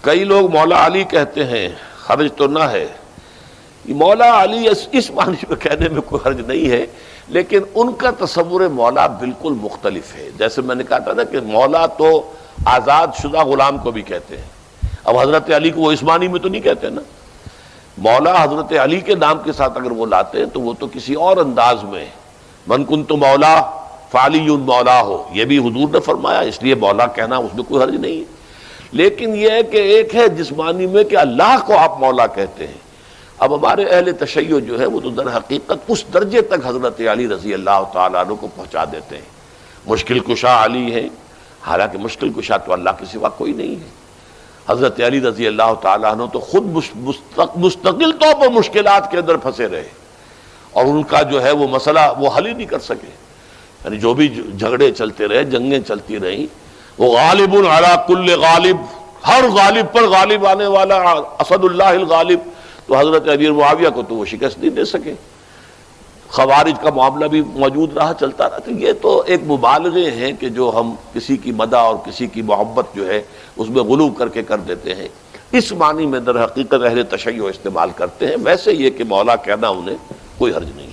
کئی لوگ مولا علی کہتے ہیں، حرج تو نہ ہے. مولا علی اس معنی میں کہنے میں کوئی حرج نہیں ہے، لیکن ان کا تصور مولا بالکل مختلف ہے. جیسے میں نے کہا تھا نا کہ مولا تو آزاد شدہ غلام کو بھی کہتے ہیں. اب حضرت علی کو وہ اس معنی میں تو نہیں کہتے نا. مولا حضرت علی کے نام کے ساتھ اگر وہ لاتے ہیں تو وہ تو کسی اور انداز میں من کنت مولا فعلی مولا ہو، یہ بھی حضور نے فرمایا، اس لیے مولا کہنا اس میں کوئی حرج نہیں ہے. لیکن یہ ہے کہ ایک ہے جسمانی میں کہ اللہ کو آپ مولا کہتے ہیں. اب ہمارے اہل تشیع جو ہے وہ تو در حقیقت اس درجے تک حضرت علی رضی اللہ تعالیٰ عنہ کو پہنچا دیتے ہیں. مشکل کشا علی ہے، حالانکہ مشکل کشا تو اللہ کے سوا کوئی نہیں ہے. حضرت علی رضی اللہ تعالیٰ عنہ تو خود مستقل طور پر مشکلات کے اندر پھنسے رہے، اور ان کا جو ہے وہ مسئلہ وہ حل ہی نہیں کر سکے. یعنی جو بھی جھگڑے چلتے رہے، جنگیں چلتی رہیں، وہ غالب علی کل غالب، ہر غالب پر غالب آنے والا اسد اللہ الغالب. تو حضرت علی معاویہ کو تو وہ شکست نہیں دے سکے. خوارج کا معاملہ بھی موجود رہا، چلتا رہا. تو یہ تو ایک مبالغے ہیں کہ جو ہم کسی کی مدح اور کسی کی محبت جو ہے اس میں غلو کر کے کر دیتے ہیں. اس معنی میں در حقیقت اہل تشیع استعمال کرتے ہیں. ویسے یہ کہ مولا کہنا انہیں کوئی حرج نہیں.